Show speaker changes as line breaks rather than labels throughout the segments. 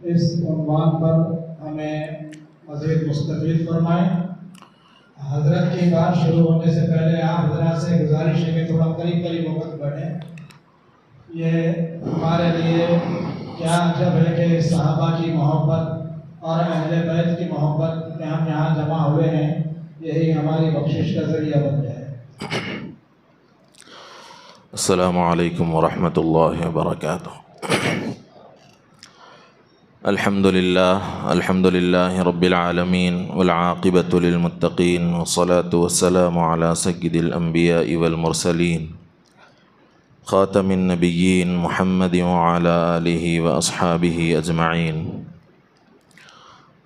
اس عنوان پر ہمیں مزید مستفید فرمائیں۔ حضرت کی بات شروع ہونے سے پہلے آپ حضرات سے گزارش ہے کہ تھوڑا قریب قریب وقت بڑھیں۔ یہ ہمارے لیے کیا عجب ہے کہ صحابہ کی محبت اور اہل بیت کی محبت میں ہم یہاں جمع ہوئے ہیں، یہی ہماری بخشش کا ذریعہ بن جائے۔
السلام علیکم ورحمۃ اللہ وبرکاتہ۔ الحمد للہ رب العالمین والعاقبۃ للمتقین والصلاة والسلام علی سید الانبیاء والمرسلین خاتم النبیین محمد وعلی آلہ واصحابہ اجمعین،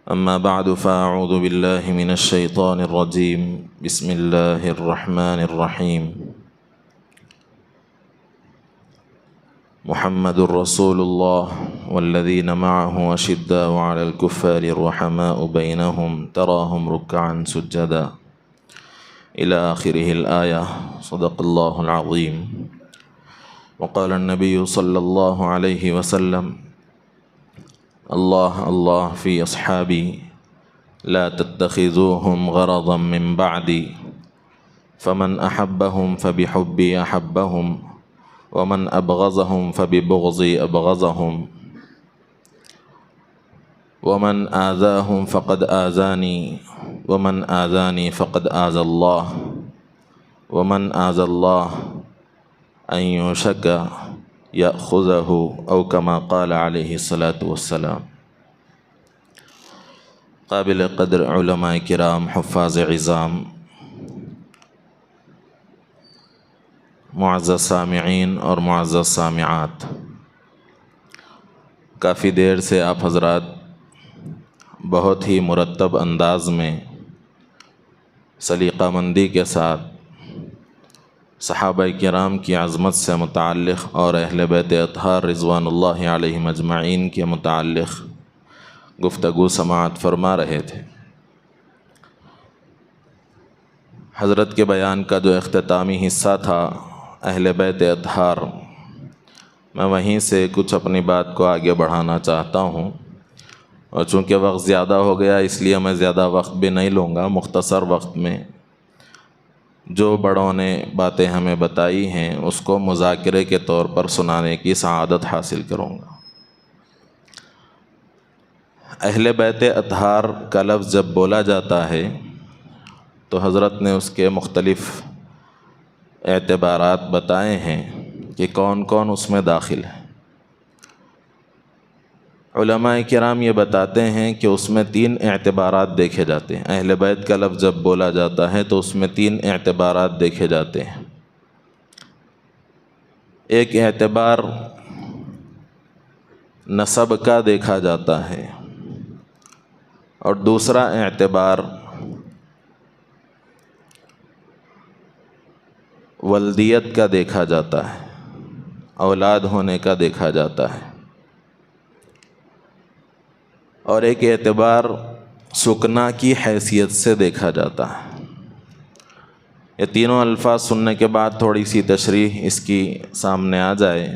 اما بعد فاعوذ باللہ من الشیطان الرجیم، بسم اللہ الرحمن الرحیم۔ محمد رسول اللہ والذین معه اشداء علی الکفار رحماء بینہم تراہم رکعا سجدا الی آخرہ الآیہ، صدق اللہ العظیم۔ وقال النبی صلی اللہ علیہ وسلم: اللہ اللہ فی اصحابی لا تتخذوهم غرضا من بعدی فمن احبهم فبحبی احبهم ومن ابغضهم فببغضی ابغضهم ومن آذاهم فقد آذانی ومن آذانی فقد آذى اللہ ومن آذى اللہ ان یوشک یأخذہ او کما قال علیہ الصلاة والسلام۔ قابل قدر علماء کرام، حفاظ عظام، معزز سامعین اور معزز سامعات، کافی دیر سے آپ حضرات بہت ہی مرتب انداز میں سلیقہ مندی کے ساتھ صحابہ کرام کی عظمت سے متعلق اور اہل بیت اطہار رضوان اللہ علیہم اجمعین کے متعلق گفتگو سماعت فرما رہے تھے۔ حضرت کے بیان کا جو اختتامی حصہ تھا اہل بیت اطہار، میں وہیں سے کچھ اپنی بات کو آگے بڑھانا چاہتا ہوں، اور چونکہ وقت زیادہ ہو گیا اس لیے میں زیادہ وقت بھی نہیں لوں گا۔ مختصر وقت میں جو بڑوں نے باتیں ہمیں بتائی ہیں اس کو مذاکرے کے طور پر سنانے کی سعادت حاصل کروں گا۔ اہل بیت اطہار کا لفظ جب بولا جاتا ہے تو حضرت نے اس کے مختلف اعتبارات بتائے ہیں کہ کون کون اس میں داخل ہے۔ علماء کرام یہ بتاتے ہیں کہ اس میں 3 اعتبارات دیکھے جاتے ہیں۔ اہل بیت کا لفظ جب بولا جاتا ہے تو اس میں 3 اعتبارات دیکھے جاتے ہیں۔ ایک اعتبار نسب کا دیکھا جاتا ہے، اور دوسرا اعتبار ولدیت کا دیکھا جاتا ہے، اولاد ہونے کا دیکھا جاتا ہے، اور ایک اعتبار سکنا کی حیثیت سے دیکھا جاتا ہے۔ یہ تینوں الفاظ سننے کے بعد تھوڑی سی تشریح اس کی سامنے آ جائے،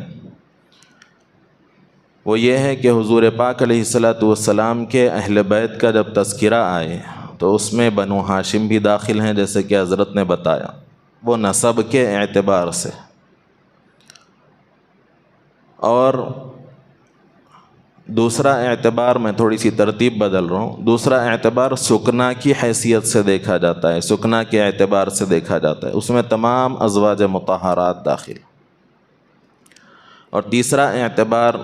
وہ یہ ہے کہ حضور پاک علیہ الصلاۃ والسلام کے اہل بیت کا جب تذکرہ آئے تو اس میں بنو ہاشم بھی داخل ہیں، جیسے کہ حضرت نے بتایا، وہ نسب کے اعتبار سے، اور دوسرا اعتبار، میں تھوڑی سی ترتیب بدل رہا ہوں، دوسرا اعتبار سکنا کی حیثیت سے دیکھا جاتا ہے، سکنا کے اعتبار سے دیکھا جاتا ہے، اس میں تمام ازواج مطہرات داخل، اور تیسرا اعتبار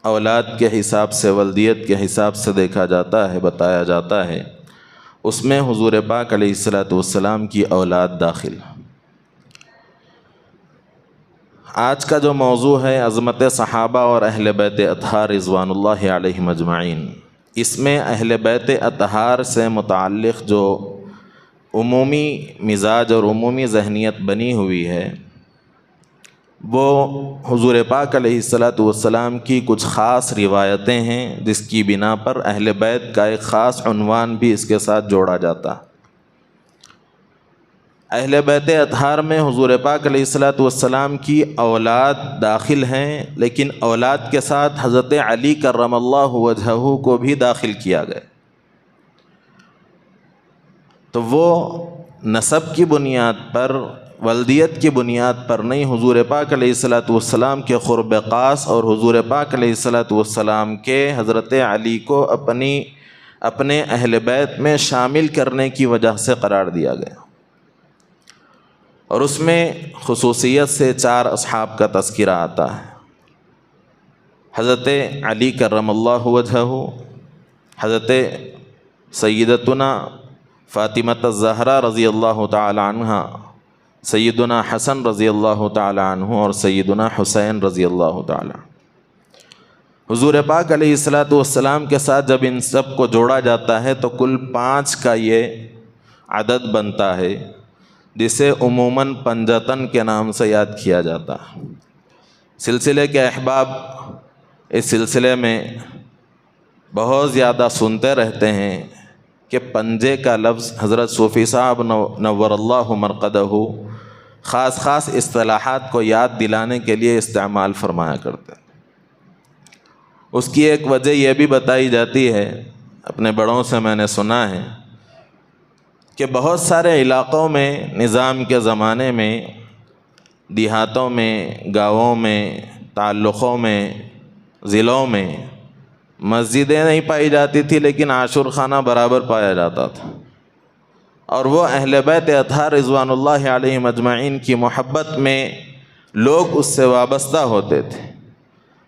اولاد کے حساب سے، ولدیت کے حساب سے دیکھا جاتا ہے، بتایا جاتا ہے، اس میں حضور پاک علیہ الصلاۃ والسلام کی اولاد داخل۔ آج کا جو موضوع ہے عظمت صحابہ اور اہل بیت اطہار رضوان اللہ علیہم اجمعین، اس میں اہل بیت اطہار سے متعلق جو عمومی مزاج اور عمومی ذہنیت بنی ہوئی ہے وہ حضور پاک علیہ الصلاۃ والسلام کی کچھ خاص روایتیں ہیں، جس کی بنا پر اہل بیت کا ایک خاص عنوان بھی اس کے ساتھ جوڑا جاتا ہے۔ اہل بیت اطہار میں حضور پاک علیہ الصلوۃ والسلام کی اولاد داخل ہیں، لیکن اولاد کے ساتھ حضرت علی کرم اللہ وجہہ کو بھی داخل کیا گیا۔ تو وہ نسب کی بنیاد پر، ولدیت کی بنیاد پر نہیں، حضور پاک علیہ الصلوۃ والسلام کے قرب خاص اور حضور پاک علیہ الصلوۃ والسلام کے حضرت علی کو اپنے اہل بیت میں شامل کرنے کی وجہ سے قرار دیا گیا، اور اس میں خصوصیت سے 4 اصحاب کا تذکرہ آتا ہے۔ حضرت علی کرم اللہ وجہہ، حضرت سیدتنا فاطمۃ الزہرا رضی اللہ تعالی عنہ، سیدنا حسن رضی اللہ تعالی عنہ، اور سیدنا حسین رضی اللہ تعالی عنہ۔ حضور پاک علیہ الصلوۃ والسلام کے ساتھ جب ان سب کو جوڑا جاتا ہے تو کل 5 کا یہ عدد بنتا ہے، جسے عموماً پنجتن کے نام سے یاد کیا جاتا ہے۔ سلسلے کے احباب اس سلسلے میں بہت زیادہ سنتے رہتے ہیں کہ پنجے کا لفظ حضرت صوفی صاحب نور اللہ مرقدہ خاص اصطلاحات کو یاد دلانے کے لیے استعمال فرمایا کرتے ہیں۔ اس کی ایک وجہ یہ بھی بتائی جاتی ہے، اپنے بڑوں سے میں نے سنا ہے، کہ بہت سارے علاقوں میں نظام کے زمانے میں، دیہاتوں میں، گاؤں میں، تعلقوں میں، ضلعوں میں مسجدیں نہیں پائی جاتی تھی، لیکن عاشور خانہ برابر پایا جاتا تھا، اور وہ اہل بیت اطہار رضوان اللہ علیہم اجمعین کی محبت میں لوگ اس سے وابستہ ہوتے تھے،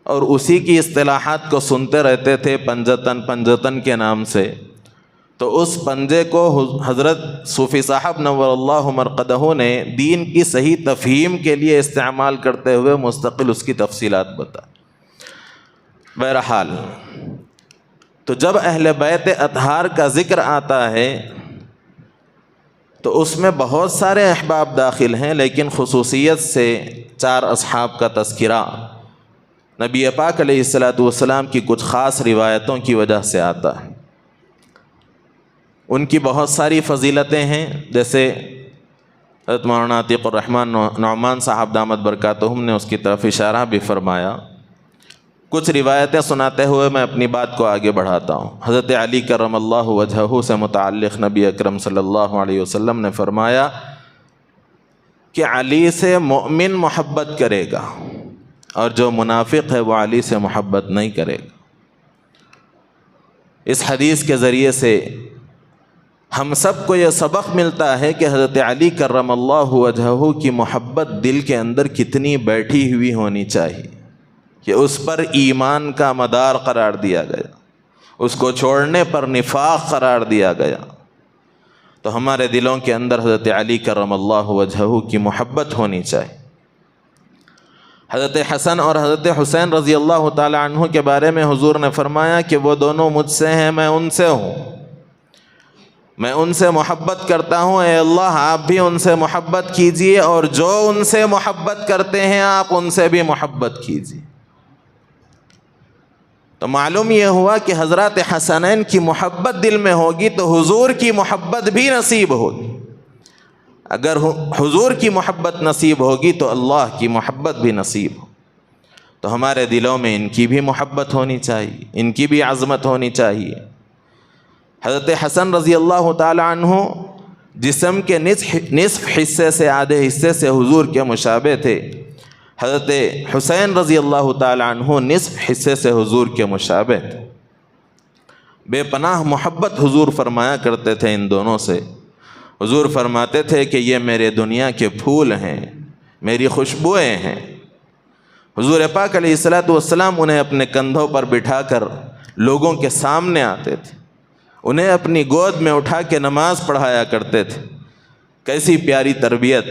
اور اسی کی اصطلاحات کو سنتے رہتے تھے پنجتن کے نام سے۔ تو اس پنجے کو حضرت صوفی صاحب نور اللہ مرقدہ نے دین کی صحیح تفہیم کے لیے استعمال کرتے ہوئے مستقل اس کی تفصیلات بتا۔ بہرحال تو جب اہل بیت اطہار کا ذکر آتا ہے تو اس میں بہت سارے احباب داخل ہیں، لیکن خصوصیت سے 4 اصحاب کا تذکرہ نبی پاک علیہ الصلوۃ والسلام کی کچھ خاص روایتوں کی وجہ سے آتا ہے۔ ان کی بہت ساری فضیلتیں ہیں، جیسے حضرت مولانا عتیق الرحمن نعمان صاحب دامت برکاتہم نے اس کی طرف اشارہ بھی فرمایا۔ کچھ روایتیں سناتے ہوئے میں اپنی بات کو آگے بڑھاتا ہوں۔ حضرت علی کرم اللہ وجہہ سے متعلق نبی اکرم صلی اللہ علیہ وسلم نے فرمایا کہ علی سے مومن محبت کرے گا، اور جو منافق ہے وہ علی سے محبت نہیں کرے گا۔ اس حدیث کے ذریعے سے ہم سب کو یہ سبق ملتا ہے کہ حضرت علی کرم اللہ وجہہ کی محبت دل کے اندر کتنی بیٹھی ہوئی ہونی چاہیے کہ اس پر ایمان کا مدار قرار دیا گیا، اس کو چھوڑنے پر نفاق قرار دیا گیا۔ تو ہمارے دلوں کے اندر حضرت علی کرم اللہ وجہہ کی محبت ہونی چاہیے۔ حضرت حسن اور حضرت حسین رضی اللہ تعالی عنہ کے بارے میں حضور نے فرمایا کہ وہ دونوں مجھ سے ہیں، میں ان سے ہوں، میں ان سے محبت کرتا ہوں، اے اللہ آپ بھی ان سے محبت کیجئے، اور جو ان سے محبت کرتے ہیں آپ ان سے بھی محبت کیجئے۔ تو معلوم یہ ہوا کہ حضرات حسنین کی محبت دل میں ہوگی تو حضور کی محبت بھی نصیب ہوگی۔ اگر حضور کی محبت نصیب ہوگی تو اللہ کی محبت بھی نصیب ہو۔ تو ہمارے دلوں میں ان کی بھی محبت ہونی چاہیے، ان کی بھی عظمت ہونی چاہیے۔ حضرت حسن رضی اللہ تعالی عنہ جسم کے نصف حصے سے، آدھے حصے سے حضور کے مشابہ تھے۔ حضرت حسین رضی اللہ تعالی عنہ نصف حصے سے حضور کے مشابہ تھے۔ بے پناہ محبت حضور فرمایا کرتے تھے ان دونوں سے۔ حضور فرماتے تھے کہ یہ میرے دنیا کے پھول ہیں، میری خوشبوئیں ہیں۔ حضور پاک علیہ الصلوۃ والسلام انہیں اپنے کندھوں پر بٹھا کر لوگوں کے سامنے آتے تھے، انہیں اپنی گود میں اٹھا کے نماز پڑھایا کرتے تھے۔ کیسی پیاری تربیت!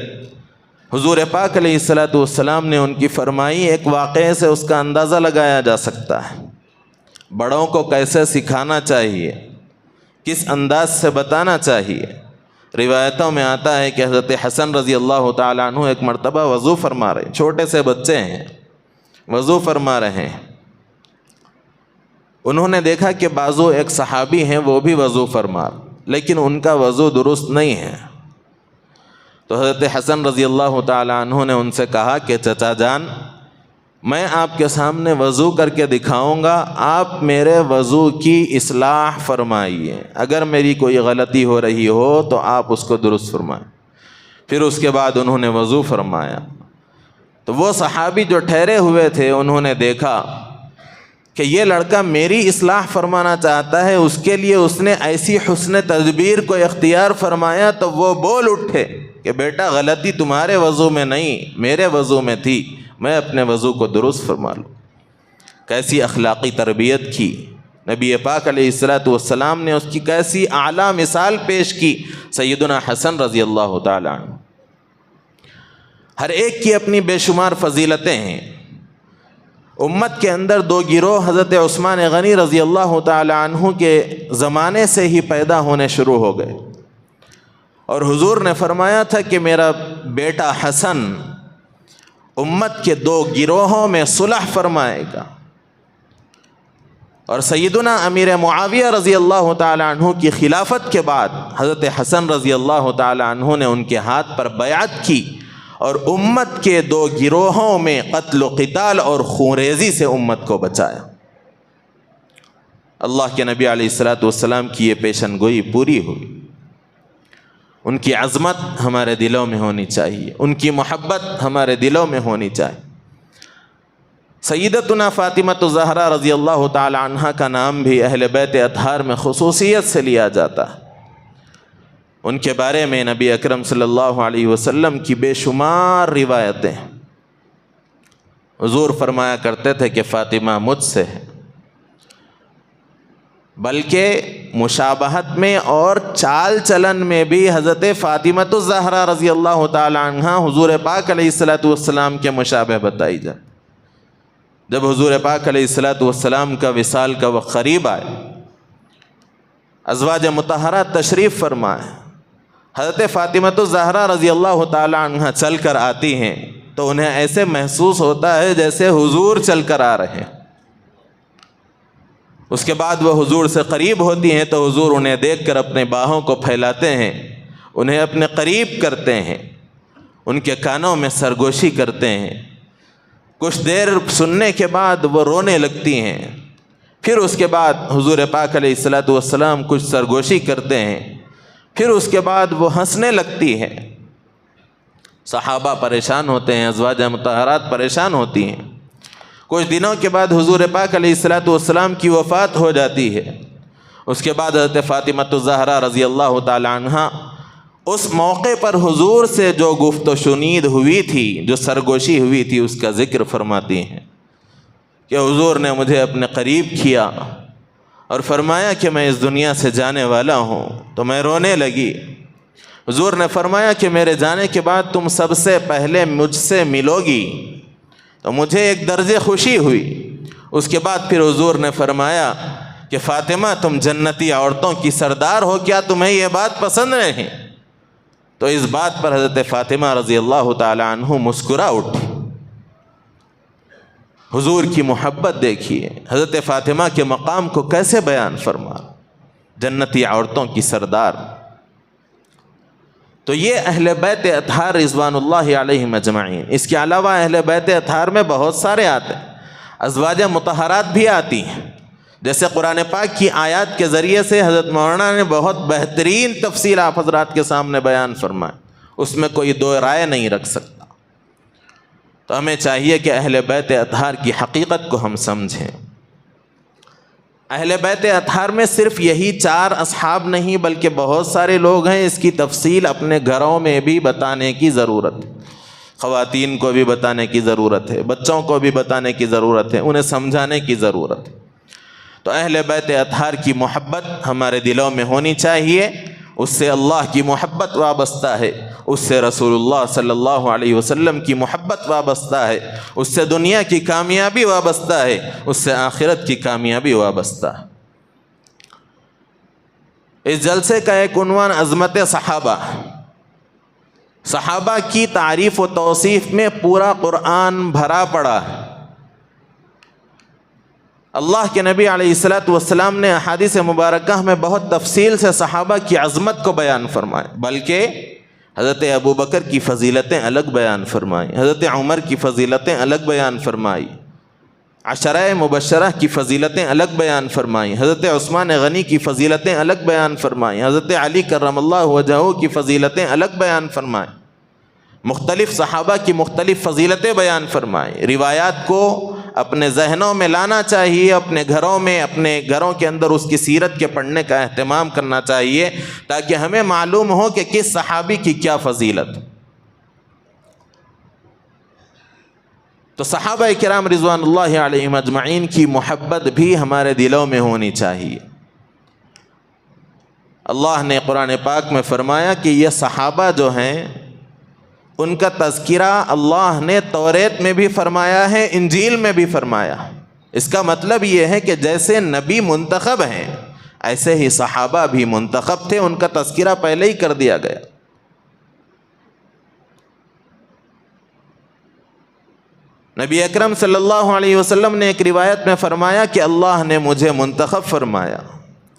حضور پاک علیہ الصلوۃ والسلام نے ان کی فرمائی، ایک واقعے سے اس کا اندازہ لگایا جا سکتا ہے، بڑوں کو کیسے سکھانا چاہیے، کس انداز سے بتانا چاہیے۔ روایتوں میں آتا ہے کہ حضرت حسن رضی اللہ تعالیٰ عنہ ایک مرتبہ وضو فرما رہے، چھوٹے سے بچے ہیں، وضو فرما رہے ہیں۔ انہوں نے دیکھا کہ بازو ایک صحابی ہیں وہ بھی وضو فرما، لیکن ان کا وضو درست نہیں ہے۔ تو حضرت حسن رضی اللہ تعالی عنہ نے ان سے کہا کہ چچا جان، میں آپ کے سامنے وضو کر کے دکھاؤں گا، آپ میرے وضو کی اصلاح فرمائیے، اگر میری کوئی غلطی ہو رہی ہو تو آپ اس کو درست فرمائیں۔ پھر اس کے بعد انہوں نے وضو فرمایا تو وہ صحابی جو ٹھہرے ہوئے تھے انہوں نے دیکھا کہ یہ لڑکا میری اصلاح فرمانا چاہتا ہے، اس کے لیے اس نے ایسی حسن تدبیر کو اختیار فرمایا، تو وہ بول اٹھے کہ بیٹا غلطی تمہارے وضو میں نہیں، میرے وضو میں تھی، میں اپنے وضو کو درست فرما لوں۔ کیسی اخلاقی تربیت کی نبی پاک علیہ السلام نے، اس کی کیسی اعلیٰ مثال پیش کی سیدنا حسن رضی اللہ تعالی عنہ۔ ہر ایک کی اپنی بے شمار فضیلتیں ہیں۔ امت کے اندر دو گروہ حضرت عثمان غنی رضی اللہ تعالی عنہ کے زمانے سے ہی پیدا ہونے شروع ہو گئے، اور حضور نے فرمایا تھا کہ میرا بیٹا حسن امت کے دو گروہوں میں صلح فرمائے گا۔ اور سیدنا امیر معاویہ رضی اللہ تعالی عنہ کی خلافت کے بعد حضرت حسن رضی اللہ تعالی عنہ نے ان کے ہاتھ پر بیعت کی، اور امت کے دو گروہوں میں قتل و قتال اور خونریزی سے امت کو بچایا۔ اللہ کے نبی علیہ السلام کی یہ پیشن گوئی پوری ہوئی۔ ان کی عظمت ہمارے دلوں میں ہونی چاہیے، ان کی محبت ہمارے دلوں میں ہونی چاہیے۔ سیدتنا فاطمہ الزہرا رضی اللہ تعالی عنہ کا نام بھی اہل بیت اطہار میں خصوصیت سے لیا جاتا ہے۔ ان کے بارے میں نبی اکرم صلی اللہ علیہ وسلم کی بے شمار روایتیں۔ حضور فرمایا کرتے تھے کہ فاطمہ مجھ سے ہے، بلکہ مشابہت میں اور چال چلن میں بھی حضرت فاطمہ الزہرا رضی اللہ تعالی عنہ حضور پاک علیہ السلام کے مشابہ بتائی جائے۔ جب حضور پاک علیہ السلام کا وصال کا وقت قریب آئے، ازواج مطہرات تشریف فرمائے، حضرت فاطمہ الزہرا رضی اللہ تعالی عنہ چل کر آتی ہیں تو انہیں ایسے محسوس ہوتا ہے جیسے حضور چل کر آ رہے ہیں۔ اس کے بعد وہ حضور سے قریب ہوتی ہیں تو حضور انہیں دیکھ کر اپنے باہوں کو پھیلاتے ہیں، انہیں اپنے قریب کرتے ہیں، ان کے کانوں میں سرگوشی کرتے ہیں۔ کچھ دیر سننے کے بعد وہ رونے لگتی ہیں، پھر اس کے بعد حضور پاک علیہ السلام کچھ سرگوشی کرتے ہیں، پھر اس کے بعد وہ ہنسنے لگتی ہے۔ صحابہ پریشان ہوتے ہیں، ازواج مطہرات پریشان ہوتی ہیں۔ کچھ دنوں کے بعد حضور پاک علیہ السلام کی وفات ہو جاتی ہے۔ اس کے بعد حضرت فاطمہ الزہرا رضی اللہ تعالی عنہ اس موقع پر حضور سے جو گفت و شنید ہوئی تھی، جو سرگوشی ہوئی تھی، اس کا ذکر فرماتی ہیں کہ حضور نے مجھے اپنے قریب کیا اور فرمایا کہ میں اس دنیا سے جانے والا ہوں، تو میں رونے لگی۔ حضور نے فرمایا کہ میرے جانے کے بعد تم سب سے پہلے مجھ سے ملو گی، تو مجھے ایک درجہ خوشی ہوئی۔ اس کے بعد پھر حضور نے فرمایا کہ فاطمہ تم جنتی عورتوں کی سردار ہو، کیا تمہیں یہ بات پسند نہیں؟ تو اس بات پر حضرت فاطمہ رضی اللہ تعالی عنہ مسکرا اٹھی۔ حضور کی محبت دیکھیے، حضرت فاطمہ کے مقام کو کیسے بیان فرما، جنتی عورتوں کی سردار۔ تو یہ اہل بیت اطہار رضوان اللہ علیہم اجمعین۔ اس کے علاوہ اہل بیت اطہار میں بہت سارے آتے ہیں، ازواج مطہرات بھی آتی ہیں، جیسے قرآن پاک کی آیات کے ذریعے سے حضرت مولانا نے بہت بہترین تفصیل آپ حضرات کے سامنے بیان فرمائے، اس میں کوئی دو رائے نہیں رکھ سکتا۔ تو ہمیں چاہیے کہ اہل بیت اطہار کی حقیقت کو ہم سمجھیں۔ اہل بیت اطہار میں صرف یہی 4 اصحاب نہیں بلکہ بہت سارے لوگ ہیں، اس کی تفصیل اپنے گھروں میں بھی بتانے کی ضرورت ہے، خواتین کو بھی بتانے کی ضرورت ہے، بچوں کو بھی بتانے کی ضرورت ہے، انہیں سمجھانے کی ضرورت ہے۔ تو اہل بیت اطہار کی محبت ہمارے دلوں میں ہونی چاہیے، اس سے اللہ کی محبت وابستہ ہے، اس سے رسول اللہ صلی اللہ علیہ وسلم کی محبت وابستہ ہے، اس سے دنیا کی کامیابی وابستہ ہے، اس سے آخرت کی کامیابی وابستہ ہے۔ اس جلسے کا ایک عنوان عظمت صحابہ۔ صحابہ کی تعریف و توصیف میں پورا قرآن بھرا پڑا ہے۔ اللہ کے نبی علیہ السلام نے احادیث مبارکہ میں بہت تفصیل سے صحابہ کی عظمت کو بیان فرمایا، بلکہ حضرت ابو بکر کی فضیلتیں الگ بیان فرمائی، حضرت عمر کی فضیلتیں الگ بیان فرمائی، عشرہ مبشرہ کی فضیلتیں الگ بیان فرمائی، حضرت عثمان غنی کی فضیلتیں الگ بیان فرمائی، حضرت علی کرم اللہ وجہہ کی فضیلتیں الگ بیان فرمائی، مختلف صحابہ کی مختلف فضیلتیں بیان فرمائی۔ روایات کو اپنے ذہنوں میں لانا چاہیے، اپنے گھروں میں، اپنے گھروں کے اندر اس کی سیرت کے پڑھنے کا اہتمام کرنا چاہیے، تاکہ ہمیں معلوم ہو کہ کس صحابی کی کیا فضیلت۔ تو صحابہ کرام رضوان اللہ علیہم اجمعین کی محبت بھی ہمارے دلوں میں ہونی چاہیے۔ اللہ نے قرآن پاک میں فرمایا کہ یہ صحابہ جو ہیں ان کا تذکرہ اللہ نے توریت میں بھی فرمایا ہے، انجیل میں بھی فرمایا۔ اس کا مطلب یہ ہے کہ جیسے نبی منتخب ہیں ایسے ہی صحابہ بھی منتخب تھے، ان کا تذکرہ پہلے ہی کر دیا گیا۔ نبی اکرم صلی اللہ علیہ وسلم نے ایک روایت میں فرمایا کہ اللہ نے مجھے منتخب فرمایا،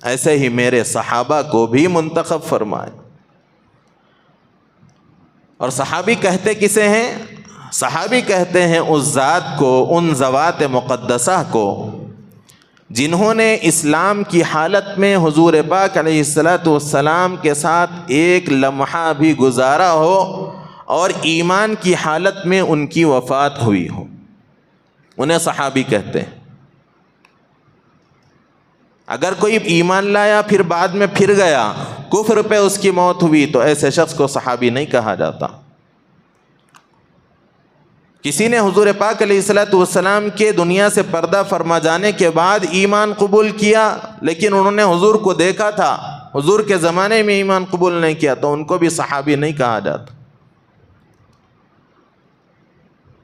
ایسے ہی میرے صحابہ کو بھی منتخب فرمایا۔ اور صحابی کہتے کسے ہیں؟ صحابی کہتے ہیں اس ذات کو، ان ذوات مقدسہ کو جنہوں نے اسلام کی حالت میں حضور پاک علیہ السلام کے ساتھ ایک لمحہ بھی گزارا ہو اور ایمان کی حالت میں ان کی وفات ہوئی ہو، انہیں صحابی کہتے ہیں۔ اگر کوئی ایمان لایا پھر بعد میں پھر گیا، کفر پہ اس کی موت ہوئی، تو ایسے شخص کو صحابی نہیں کہا جاتا۔ کسی نے حضور پاک علیہ السلام کے دنیا سے پردہ فرما جانے کے بعد ایمان قبول کیا، لیکن انہوں نے حضور کو دیکھا تھا، حضور کے زمانے میں ایمان قبول نہیں کیا، تو ان کو بھی صحابی نہیں کہا جاتا۔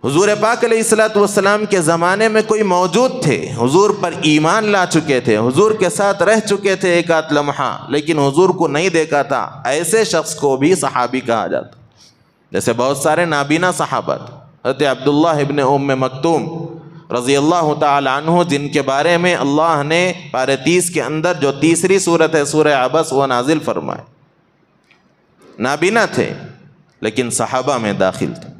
حضور پاک علیہ السلام کے زمانے میں کوئی موجود تھے، حضور پر ایمان لا چکے تھے، حضور کے ساتھ رہ چکے تھے ایک آدھ لمحہ، لیکن حضور کو نہیں دیکھا تھا، ایسے شخص کو بھی صحابی کہا جاتا۔ جیسے بہت سارے نابینا صحابہ، حضرت عبداللہ ابن ام مکتوم رضی اللہ تعالی عنہ، جن کے بارے میں اللہ نے پارہ 30 کے اندر جو تیسری صورت ہے سورہ عبس وہ نازل فرمائے، نابینا تھے لیکن صحابہ میں داخل تھے۔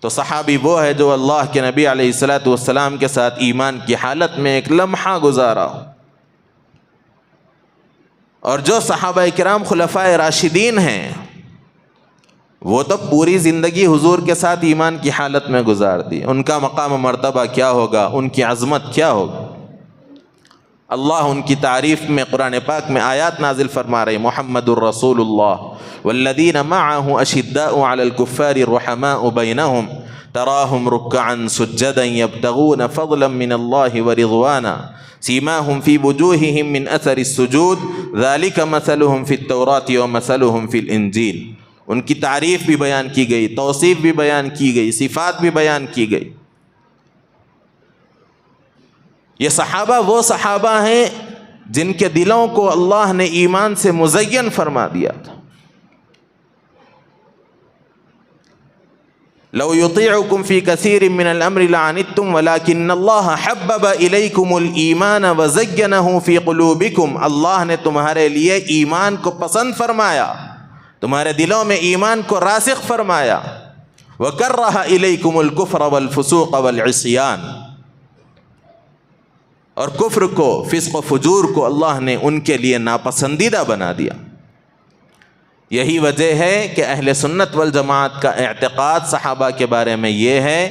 تو صحابی وہ ہے جو اللہ کے نبی علیہ السلام کے ساتھ ایمان کی حالت میں ایک لمحہ گزارا ہو۔ اور جو صحابہ کرام خلفائے راشدین ہیں وہ تو پوری زندگی حضور کے ساتھ ایمان کی حالت میں گزار دی، ان کا مقام و مرتبہ کیا ہوگا، ان کی عظمت کیا ہوگا۔ اللہ ان کی تعریف میں قرآن پاک میں آیات نازل فرما رہے، محمد الرسول اللہ والذین معه اشداء علی الکفار رحماء بینہم تراہم رکعا سجدا یبتغون فضلا من اللہ ورضوانا سیماہم فی وجوہہم من اثر السجود ذالک مثلہم فی التوراۃ ومثلہم فی الانجیل۔ ان کی تعریف بھی بیان کی گئی، توصیف بھی بیان کی گئی، صفات بھی بیان کی گئی۔ یہ صحابہ وہ صحابہ ہیں جن کے دلوں کو اللہ نے ایمان سے مزین فرما دیا تھا۔ لو یطیعکم فی کثیر من الامر لعنتم ولکن اللہ حبب الیکم الایمان وزینہ فی قلوبکم۔ اللہ نے تمہارے لیے ایمان کو پسند فرمایا، تمہارے دلوں میں ایمان کو راسخ فرمایا، وکرہ الیکم الکفر والفسوق والعصیان، اور کفر کو، فسق و فجور کو اللہ نے ان کے لیے ناپسندیدہ بنا دیا۔ یہی وجہ ہے کہ اہل سنت والجماعت کا اعتقاد صحابہ کے بارے میں یہ ہے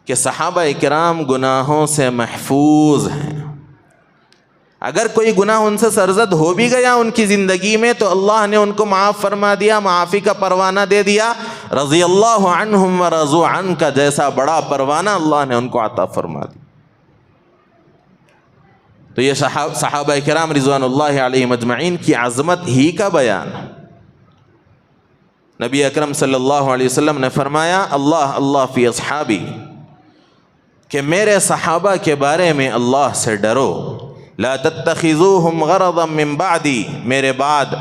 کہ صحابہ کرام گناہوں سے محفوظ ہیں۔ اگر کوئی گناہ ان سے سرزد ہو بھی گیا ان کی زندگی میں تو اللہ نے ان کو معاف فرما دیا، معافی کا پروانہ دے دیا، رضی اللہ عنہم ورضوا عنہ کا جیسا بڑا پروانہ اللہ نے ان کو عطا فرما دیا۔ تو یہ صحابہ کرام رضوان اللہ علیہم اجمعین کی عظمت ہی کا بیان ہے۔ نبی اکرم صلی اللہ علیہ وسلم نے فرمایا، اللہ فی اصحابی، کہ میرے صحابہ کے بارے میں اللہ سے ڈرو، لا تتخذوہم غرضا من بعدی، میرے بعد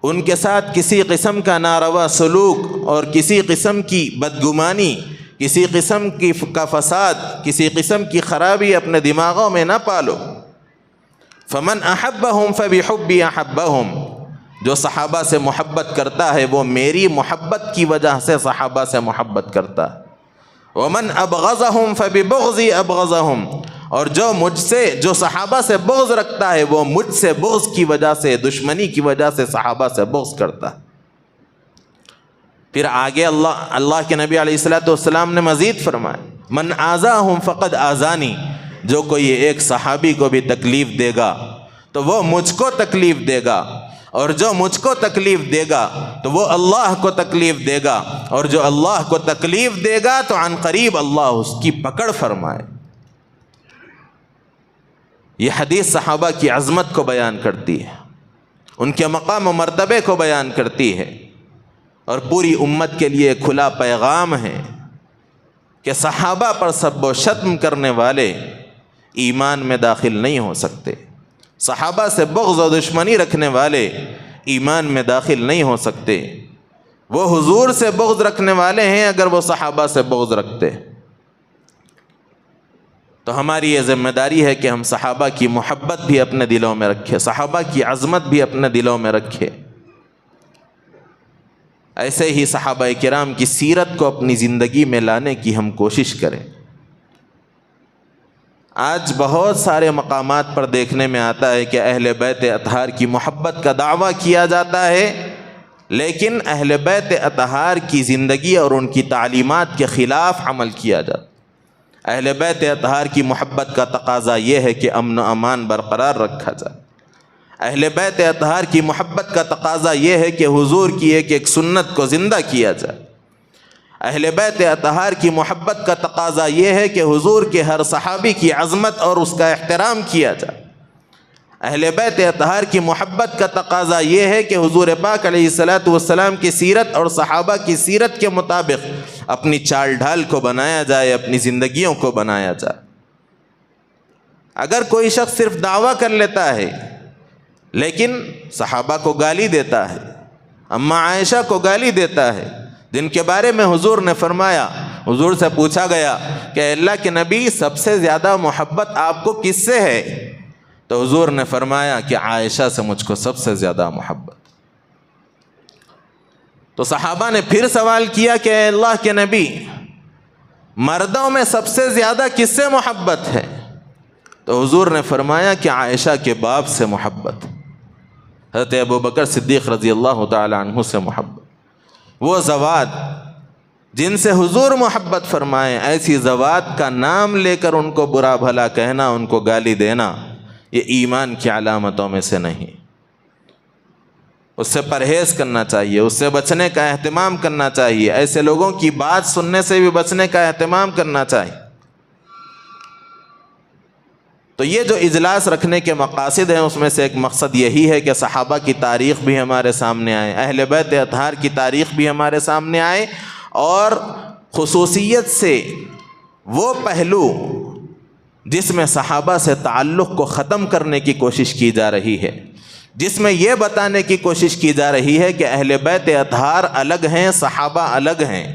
ان کے ساتھ کسی قسم کا ناروا سلوک اور کسی قسم کی بدگمانی، کسی قسم کا فساد، کسی قسم کی خرابی اپنے دماغوں میں نہ پالو۔ فمن احبہم فبحبی احبہم، جو صحابہ سے محبت کرتا ہے وہ میری محبت کی وجہ سے صحابہ سے محبت کرتا ہے. ومن ابغضهم فببغضی ابغضهم، اور جو صحابہ سے بغض رکھتا ہے وہ مجھ سے بغض کی وجہ سے، دشمنی کی وجہ سے صحابہ سے بغض کرتا ہے. پھر آگے اللہ کے نبی علیہ الصلوۃ والسلام نے مزید فرمایا من آذاہم فقد آذانی، جو کوئی ایک صحابی کو بھی تکلیف دے گا تو وہ مجھ کو تکلیف دے گا، اور جو مجھ کو تکلیف دے گا تو وہ اللہ کو تکلیف دے گا، اور جو اللہ کو تکلیف دے گا تو عن قریب اللہ اس کی پکڑ فرمائے. یہ حدیث صحابہ کی عظمت کو بیان کرتی ہے، ان کے مقام و مرتبے کو بیان کرتی ہے، اور پوری امت کے لیے کھلا پیغام ہے کہ صحابہ پر سب و شتم کرنے والے ایمان میں داخل نہیں ہو سکتے. صحابہ سے بغض و دشمنی رکھنے والے ایمان میں داخل نہیں ہو سکتے. وہ حضور سے بغض رکھنے والے ہیں اگر وہ صحابہ سے بغض رکھتے. تو ہماری یہ ذمہ داری ہے کہ ہم صحابہ کی محبت بھی اپنے دلوں میں رکھیں، صحابہ کی عظمت بھی اپنے دلوں میں رکھیں. ایسے ہی صحابہ کرام کی سیرت کو اپنی زندگی میں لانے کی ہم کوشش کریں. آج بہت سارے مقامات پر دیکھنے میں آتا ہے کہ اہل بیت اطہار کی محبت کا دعویٰ کیا جاتا ہے، لیکن اہل بیت اطہار کی زندگی اور ان کی تعلیمات کے خلاف عمل کیا جاتا ہے. اہل بیت اطہار کی محبت کا تقاضا یہ ہے کہ امن و امان برقرار رکھا جائے. اہل بیت اطہار کی محبت کا تقاضا یہ ہے کہ حضور کی ایک ایک سنت کو زندہ کیا جائے. اہل بیت اطہار کی محبت کا تقاضا یہ ہے کہ حضور کے ہر صحابی کی عظمت اور اس کا احترام کیا جائے. اہل بیت اطہار کی محبت کا تقاضا یہ ہے کہ حضور پاک علیہ الصلوۃ والسلام کی سیرت اور صحابہ کی سیرت کے مطابق اپنی چال ڈھال کو بنایا جائے، اپنی زندگیوں کو بنایا جائے. اگر کوئی شخص صرف دعویٰ کر لیتا ہے لیکن صحابہ کو گالی دیتا ہے، اماں عائشہ کو گالی دیتا ہے، جن کے بارے میں حضور نے فرمایا، حضور سے پوچھا گیا کہ اللہ کے نبی سب سے زیادہ محبت آپ کو کس سے ہے؟ تو حضور نے فرمایا کہ عائشہ سے مجھ کو سب سے زیادہ محبت. تو صحابہ نے پھر سوال کیا کہ اے اللہ کے نبی مردوں میں سب سے زیادہ کس سے محبت ہے؟ تو حضور نے فرمایا کہ عائشہ کے باپ سے محبت، حضرت ابو بکر صدیق رضی اللہ تعالی عنہ سے محبت. وہ زوات جن سے حضور محبت فرمائے، ایسی زوات کا نام لے کر ان کو برا بھلا کہنا، ان کو گالی دینا، یہ ایمان کی علامتوں میں سے نہیں. اس سے پرہیز کرنا چاہیے، اس سے بچنے کا اہتمام کرنا چاہیے، ایسے لوگوں کی بات سننے سے بھی بچنے کا اہتمام کرنا چاہیے. تو یہ جو اجلاس رکھنے کے مقاصد ہیں اس میں سے ایک مقصد یہی ہے کہ صحابہ کی تاریخ بھی ہمارے سامنے آئے، اہل بیت اطہار کی تاریخ بھی ہمارے سامنے آئے، اور خصوصیت سے وہ پہلو جس میں صحابہ سے تعلق کو ختم کرنے کی کوشش کی جا رہی ہے، جس میں یہ بتانے کی کوشش کی جا رہی ہے کہ اہل بیت اطہار الگ ہیں، صحابہ الگ ہیں،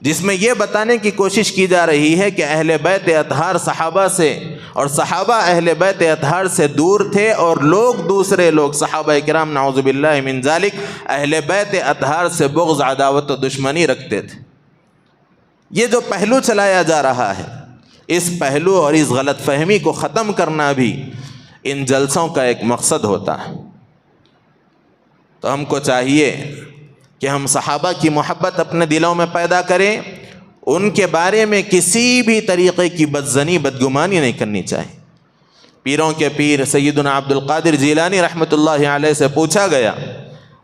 جس میں یہ بتانے کی کوشش کی جا رہی ہے کہ اہل بیت اطہار صحابہ سے اور صحابہ اہل بیت اطہار سے دور تھے، اور دوسرے لوگ صحابہ کرام نعوذ باللہ من ذالک اہل بیت اطہار سے بغض، عداوت و دشمنی رکھتے تھے. یہ جو پہلو چلایا جا رہا ہے، اس پہلو اور اس غلط فہمی کو ختم کرنا بھی ان جلسوں کا ایک مقصد ہوتا ہے. تو ہم کو چاہیے کہ ہم صحابہ کی محبت اپنے دلوں میں پیدا کریں، ان کے بارے میں کسی بھی طریقے کی بدظنی بدگمانی نہیں کرنی چاہیے. پیروں کے پیر سیدنا عبد القادر جیلانی رحمۃ اللہ علیہ سے پوچھا گیا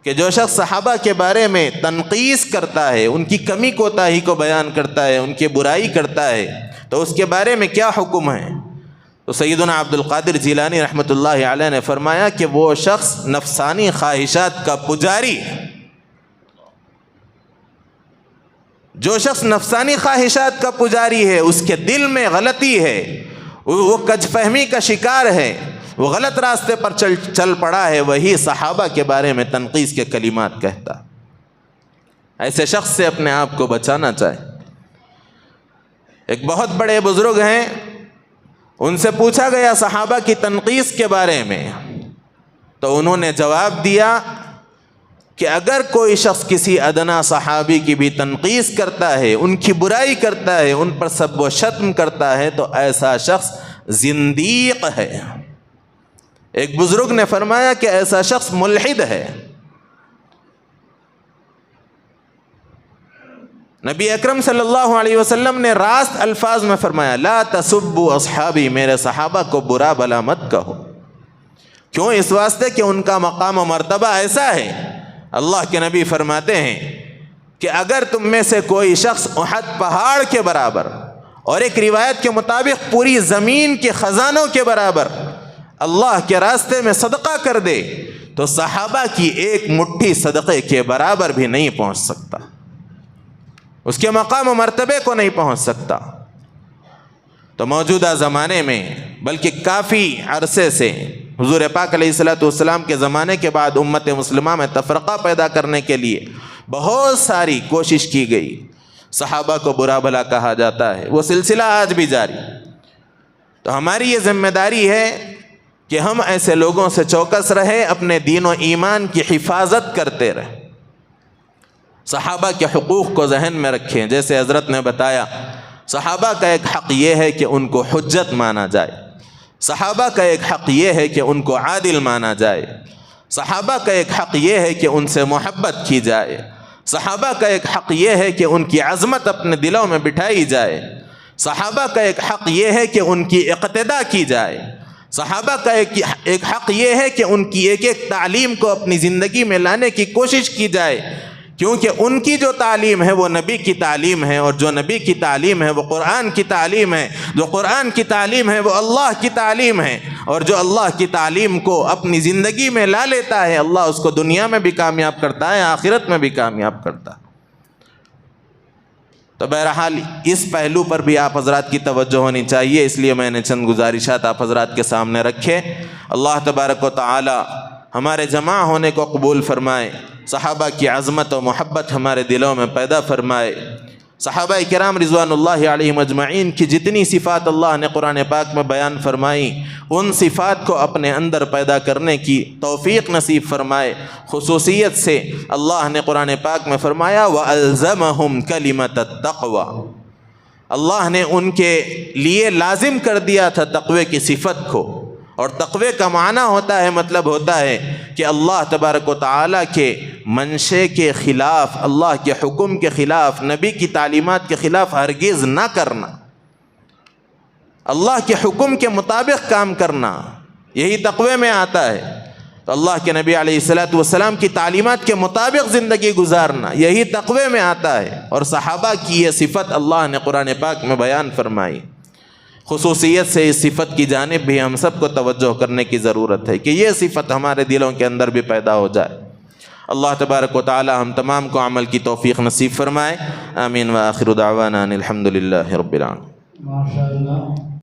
کہ جو شخص صحابہ کے بارے میں تنقیص کرتا ہے، ان کی کمی کوتاہی کو بیان کرتا ہے، ان کی برائی کرتا ہے، تو اس کے بارے میں کیا حکم ہے؟ تو سیدنا عبد القادر جیلانی رحمۃ اللہ علیہ نے فرمایا کہ وہ شخص نفسانی خواہشات کا پجاری ہے. جو شخص نفسانی خواہشات کا پجاری ہے، اس کے دل میں غلطی ہے، وہ کج فہمی کا شکار ہے، وہ غلط راستے پر چل پڑا ہے، وہی صحابہ کے بارے میں تنقیص کے کلمات کہتا. ایسے شخص سے اپنے آپ کو بچانا چاہے. ایک بہت بڑے بزرگ ہیں، ان سے پوچھا گیا صحابہ کی تنقیص کے بارے میں، تو انہوں نے جواب دیا کہ اگر کوئی شخص کسی ادنا صحابی کی بھی تنقیص کرتا ہے، ان کی برائی کرتا ہے، ان پر سب و شتم کرتا ہے، تو ایسا شخص زندیق ہے۔ ایک بزرگ نے فرمایا کہ ایسا شخص ملحد ہے۔ نبی اکرم صلی اللہ علیہ وسلم نے راست الفاظ میں فرمایا لا تسبوا اصحابی، میرے صحابہ کو برا بھلا مت کہو۔ کیوں؟ اس واسطے کہ ان کا مقام و مرتبہ ایسا ہے۔ اللہ کے نبی فرماتے ہیں کہ اگر تم میں سے کوئی شخص احد پہاڑ کے برابر اور ایک روایت کے مطابق پوری زمین کے خزانوں کے برابر اللہ کے راستے میں صدقہ کر دے تو صحابہ کی ایک مٹھی صدقے کے برابر بھی نہیں پہنچ سکتا، اس کے مقام و مرتبے کو نہیں پہنچ سکتا۔ تو موجودہ زمانے میں بلکہ کافی عرصے سے حضور پاک علیہ الصلوۃ والسلام کے زمانے کے بعد امت مسلمہ میں تفرقہ پیدا کرنے کے لیے بہت ساری کوشش کی گئی، صحابہ کو برا بھلا کہا جاتا ہے، وہ سلسلہ آج بھی جاری۔ تو ہماری یہ ذمہ داری ہے کہ ہم ایسے لوگوں سے چوکس رہیں، اپنے دین و ایمان کی حفاظت کرتے رہیں، صحابہ کے حقوق کو ذہن میں رکھیں۔ جیسے حضرت نے بتایا صحابہ کا ایک حق یہ ہے کہ ان کو حجت مانا جائے، صحابہ کا ایک حق یہ ہے کہ ان کو عادل مانا جائے، صحابہ کا ایک حق یہ ہے کہ ان سے محبت کی جائے، صحابہ کا ایک حق یہ ہے کہ ان کی عظمت اپنے دلوں میں بٹھائی جائے، صحابہ کا ایک حق یہ ہے کہ ان کی اقتداء کی جائے، صحابہ کا ایک حق یہ ہے کہ ان کی ایک ایک تعلیم کو اپنی زندگی میں لانے کی کوشش کی جائے، کیونکہ ان کی جو تعلیم ہے وہ نبی کی تعلیم ہے، اور جو نبی کی تعلیم ہے وہ قرآن کی تعلیم ہے، جو قرآن کی تعلیم ہے وہ اللہ کی تعلیم ہے، اور جو اللہ کی تعلیم کو اپنی زندگی میں لا لیتا ہے اللہ اس کو دنیا میں بھی کامیاب کرتا ہے، آخرت میں بھی کامیاب کرتا ہے۔ تو بہرحال اس پہلو پر بھی آپ حضرات کی توجہ ہونی چاہیے، اس لیے میں نے چند گزارشات آپ حضرات کے سامنے رکھے۔ اللہ تبارک و تعالی ہمارے جمع ہونے کو قبول فرمائے، صحابہ کی عظمت و محبت ہمارے دلوں میں پیدا فرمائے، صحابہ کرام رضوان اللہ علیہم اجمعین کی جتنی صفات اللہ نے قرآن پاک میں بیان فرمائی ان صفات کو اپنے اندر پیدا کرنے کی توفیق نصیب فرمائے۔ خصوصیت سے اللہ نے قرآن پاک میں فرمایا وَأَلْزَمَهُمْ كَلِمَةَ التَّقْوَى، اللہ نے ان کے لیے لازم کر دیا تھا تقوی کی صفت کو، اور تقوی کا معنی ہوتا ہے، مطلب ہوتا ہے کہ اللہ تبارک و تعالیٰ کے منشے کے خلاف، اللہ کے حکم کے خلاف، نبی کی تعلیمات کے خلاف ہرگز نہ کرنا، اللہ کے حکم کے مطابق کام کرنا، یہی تقوی میں آتا ہے۔ تو اللہ کے نبی علیہ الصلوۃ والسلام کی تعلیمات کے مطابق زندگی گزارنا یہی تقوی میں آتا ہے، اور صحابہ کی یہ صفت اللہ نے قرآن پاک میں بیان فرمائی۔ خصوصیت سے اس صفت کی جانب بھی ہم سب کو توجہ کرنے کی ضرورت ہے کہ یہ صفت ہمارے دلوں کے اندر بھی پیدا ہو جائے۔ اللہ تبارک و تعالی ہم تمام کو عمل کی توفیق نصیب فرمائے۔ آمین وآخر دعوانا ان الحمد للہ رب العالمین۔
ماشاء اللہ۔